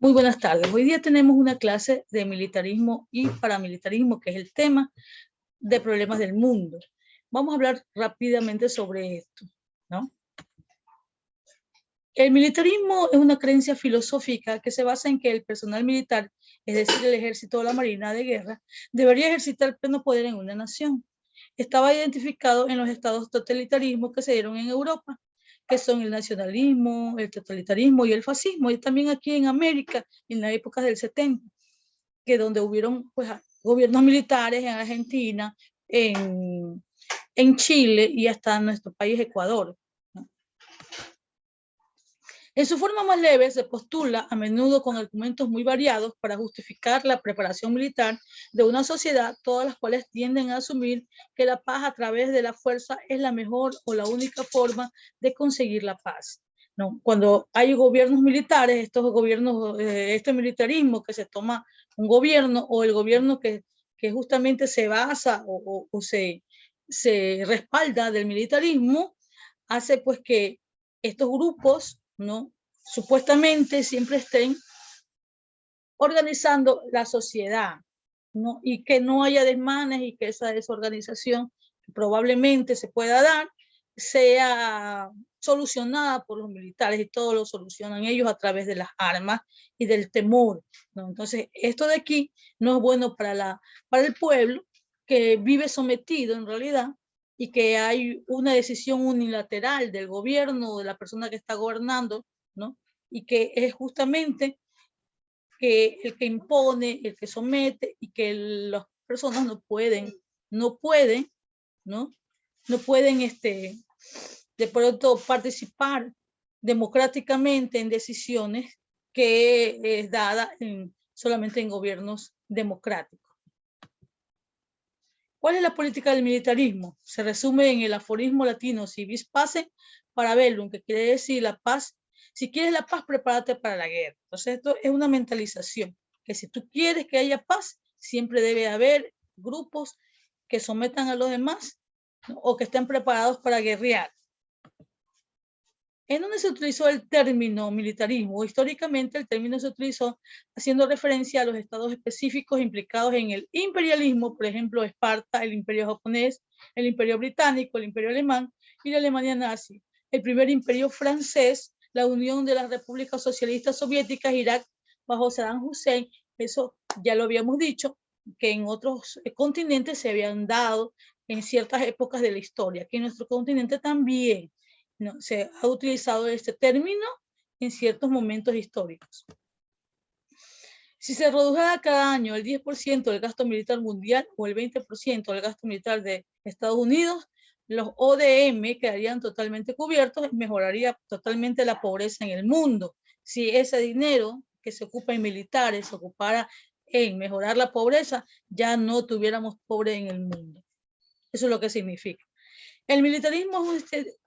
Muy buenas tardes. Hoy día tenemos una clase de militarismo y paramilitarismo, que es el tema de problemas del mundo. Vamos a hablar rápidamente sobre esto, ¿no? El militarismo es una creencia filosófica que se basa en que el personal militar, es decir, el ejército o la marina de guerra, debería ejercitar pleno poder en una nación. Estaba identificado en los estados totalitarismos que se dieron en Europa, que son el nacionalismo, el totalitarismo y el fascismo, y también aquí en América, en la época del 70, que donde hubieron pues, gobiernos militares en Argentina, en Chile y hasta en nuestro país, Ecuador. En su forma más leve se postula, a menudo con argumentos muy variados, para justificar la preparación militar de una sociedad, todas las cuales tienden a asumir que la paz a través de la fuerza es la mejor o la única forma de conseguir la paz. ¿No? Cuando hay gobiernos militares, estos gobiernos, este militarismo que se toma un gobierno o el gobierno que justamente se basa o se respalda del militarismo, hace pues que estos grupos, ¿no?, supuestamente siempre estén organizando la sociedad, ¿no?, y que no haya desmanes y que esa desorganización que probablemente se pueda dar sea solucionada por los militares, y todo lo solucionan ellos a través de las armas y del temor, ¿no? Entonces, esto de aquí no es bueno para el pueblo, que vive sometido en realidad, y que hay una decisión unilateral del gobierno o de la persona que está gobernando, ¿no?, y que es justamente que el que impone, el que somete, y que las personas no pueden, ¿no? No pueden de pronto participar democráticamente en decisiones que es dada solamente en gobiernos democráticos. ¿Cuál es la política del militarismo? Se resume en el aforismo latino: si vis pacem, para bellum, que quiere decir la paz. Si quieres la paz, prepárate para la guerra. Entonces, esto es una mentalización, que si tú quieres que haya paz, siempre debe haber grupos que sometan a los demás, ¿no?, o que estén preparados para guerrear. ¿En dónde se utilizó el término militarismo? Históricamente, el término se utilizó haciendo referencia a los estados específicos implicados en el imperialismo, por ejemplo, Esparta, el imperio japonés, el imperio británico, el imperio alemán y la Alemania nazi, el primer imperio francés, la unión de las repúblicas socialistas soviéticas, Irak bajo Saddam Hussein. Eso ya lo habíamos dicho, que en otros continentes se habían dado en ciertas épocas de la historia, que en nuestro continente también, ¿no?, se ha utilizado este término en ciertos momentos históricos. Si se redujera cada año el 10% del gasto militar mundial o el 20% del gasto militar de Estados Unidos, los ODM quedarían totalmente cubiertos y mejoraría totalmente la pobreza en el mundo. Si ese dinero que se ocupa en militares se ocupara en mejorar la pobreza, ya no tuviéramos pobre en el mundo. Eso es lo que significa. El militarismo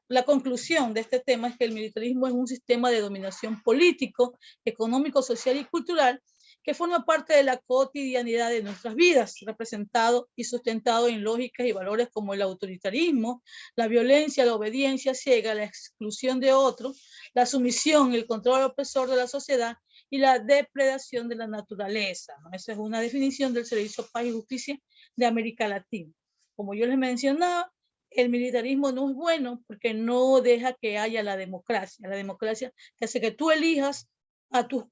la conclusión de este tema es que el militarismo es un sistema de dominación político, económico, social y cultural que forma parte de la cotidianidad de nuestras vidas, representado y sustentado en lógicas y valores como el autoritarismo, la violencia, la obediencia ciega, la exclusión de otros, la sumisión, el control opresor de la sociedad y la depredación de la naturaleza, ¿no? Esa es una definición del Servicio Paz y Justicia de América Latina. Como yo les mencionaba, el militarismo no es bueno porque no deja que haya la democracia. La democracia te hace que tú elijas a tus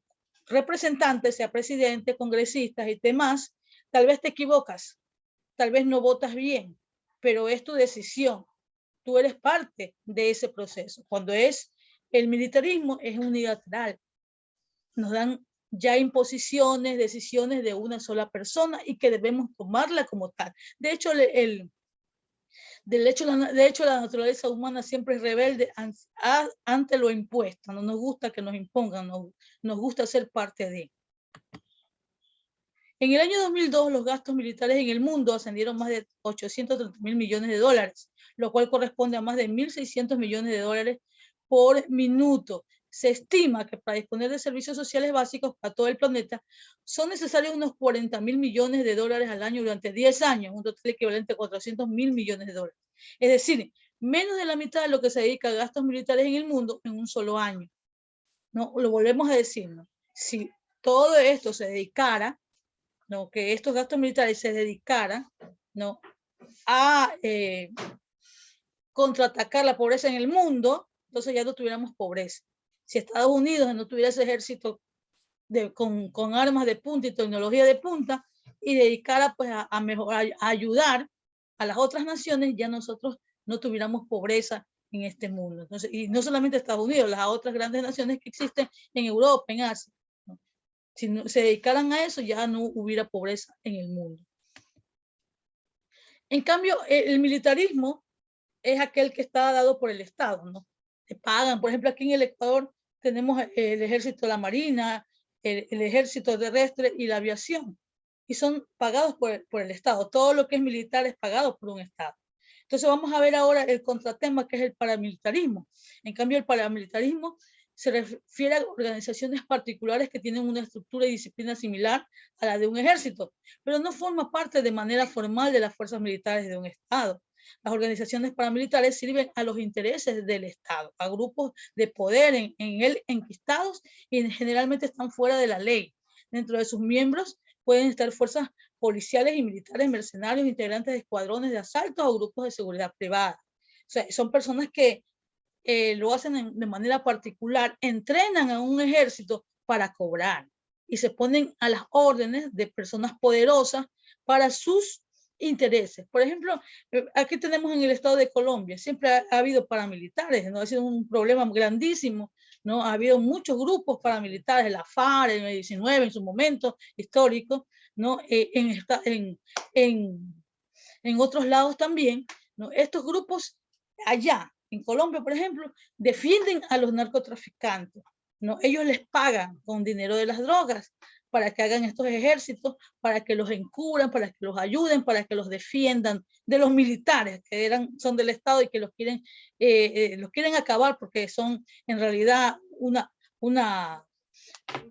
representantes, sea presidente, congresistas y demás. Tal vez te equivocas, tal vez no votas bien, pero es tu decisión. Tú eres parte de ese proceso. Cuando es el militarismo, es unilateral. Nos dan ya imposiciones, decisiones de una sola persona y que debemos tomarla como tal. De hecho, la naturaleza humana siempre es rebelde ante lo impuesto. No nos gusta que nos impongan, nos gusta ser parte de. En el año 2002, los gastos militares en el mundo ascendieron más de 830.000 millones de dólares, lo cual corresponde a más de 1.600 millones de dólares por minuto. Se estima que para disponer de servicios sociales básicos para todo el planeta son necesarios unos 40.000 millones de dólares al año durante 10 años, un total equivalente a 400.000 millones de dólares. Es decir, menos de la mitad de lo que se dedica a gastos militares en el mundo en un solo año. No, lo volvemos a decir, ¿no? Si todo esto se dedicara, ¿no? Que estos gastos militares se dedicaran, ¿no? A contraatacar la pobreza en el mundo, entonces ya no tuviéramos pobreza. Si Estados Unidos no tuviera ese ejército con armas de punta y tecnología de punta y dedicara pues a mejorar, a ayudar a las otras naciones, ya nosotros no tuviéramos pobreza en este mundo. Entonces, y no solamente Estados Unidos, las otras grandes naciones que existen en Europa, en Asia, ¿no? Si no, se dedicaran a eso, ya no hubiera pobreza en el mundo. En cambio, el militarismo es aquel que está dado por el Estado, ¿no? Te pagan, por ejemplo, aquí en el Ecuador tenemos el ejército, la marina, el ejército terrestre y la aviación, y son pagados por el Estado. Todo lo que es militar es pagado por un Estado. Entonces vamos a ver ahora el contratema, que es el paramilitarismo. En cambio, el paramilitarismo se refiere a organizaciones particulares que tienen una estructura y disciplina similar a la de un ejército, pero no forma parte de manera formal de las fuerzas militares de un Estado. Las organizaciones paramilitares sirven a los intereses del Estado, a grupos de poder en él enquistados y generalmente están fuera de la ley. Dentro de sus miembros pueden estar fuerzas policiales y militares, mercenarios, integrantes de escuadrones de asalto o grupos de seguridad privada. O sea, son personas que lo hacen de manera particular, entrenan a un ejército para cobrar y se ponen a las órdenes de personas poderosas para sus intereses. Por ejemplo, aquí tenemos en el estado de Colombia, siempre ha habido paramilitares, ¿no? Ha sido un problema grandísimo, ¿no? Ha habido muchos grupos paramilitares, la FARC en el 19, en su momento histórico, ¿no? En otros lados también, ¿no? Estos grupos allá, en Colombia, por ejemplo, defienden a los narcotraficantes, ¿no? Ellos les pagan con dinero de las drogas para que hagan estos ejércitos, para que los encubran, para que los ayuden, para que los defiendan de los militares que son del Estado y que los quieren acabar porque son en realidad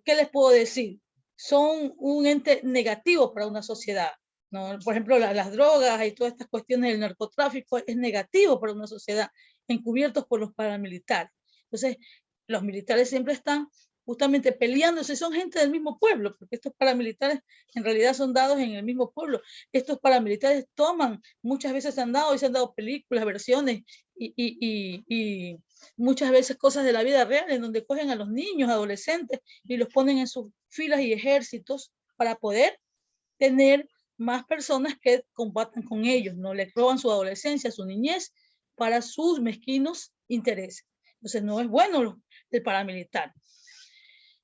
¿qué les puedo decir? Son un ente negativo para una sociedad, ¿no? Por ejemplo, las drogas y todas estas cuestiones del narcotráfico es negativo para una sociedad, encubiertos por los paramilitares. Entonces, los militares siempre están justamente peleándose, son gente del mismo pueblo, porque estos paramilitares en realidad son dados en el mismo pueblo. Estos paramilitares muchas veces se han dado películas, versiones y muchas veces cosas de la vida real en donde cogen a los niños, adolescentes y los ponen en sus filas y ejércitos para poder tener más personas que combatan con ellos, no les roban su adolescencia, su niñez para sus mezquinos intereses. Entonces no es bueno el paramilitar.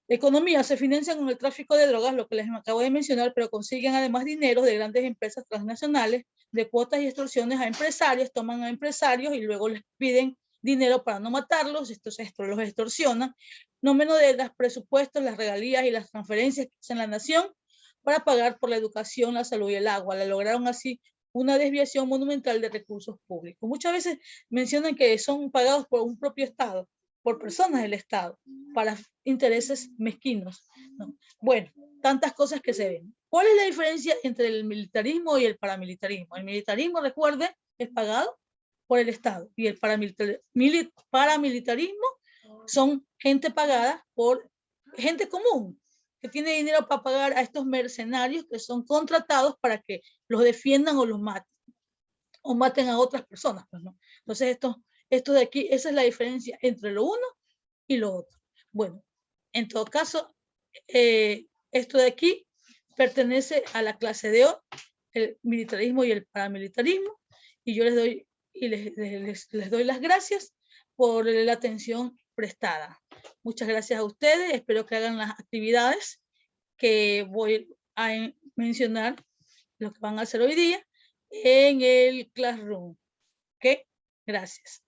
La economía se financia con el tráfico de drogas, lo que les acabo de mencionar, pero consiguen además dinero de grandes empresas transnacionales, de cuotas y extorsiones a empresarios, toman a empresarios y luego les piden dinero para no matarlos, estos los extorsionan, no menos de los presupuestos, las regalías y las transferencias que hace la nación para pagar por la educación, la salud y el agua. Le lograron así una desviación monumental de recursos públicos. Muchas veces mencionan que son pagados por un propio Estado, por personas del Estado, para intereses mezquinos, ¿no? Bueno, tantas cosas que se ven. ¿Cuál es la diferencia entre el militarismo y el paramilitarismo? El militarismo, recuerde, es pagado por el Estado y el paramilitarismo son gente pagada por gente común, que tiene dinero para pagar a estos mercenarios que son contratados para que los defiendan o los maten, o maten a otras personas, pues, ¿no? Entonces, esto de aquí, esa es la diferencia entre lo uno y lo otro. Bueno, en todo caso, esto de aquí pertenece a la clase de hoy, el militarismo y el paramilitarismo, y yo les doy las gracias por la atención prestada. Muchas gracias a ustedes, espero que hagan las actividades que voy a mencionar, lo que van a hacer hoy día en el Classroom. ¿Ok? Gracias.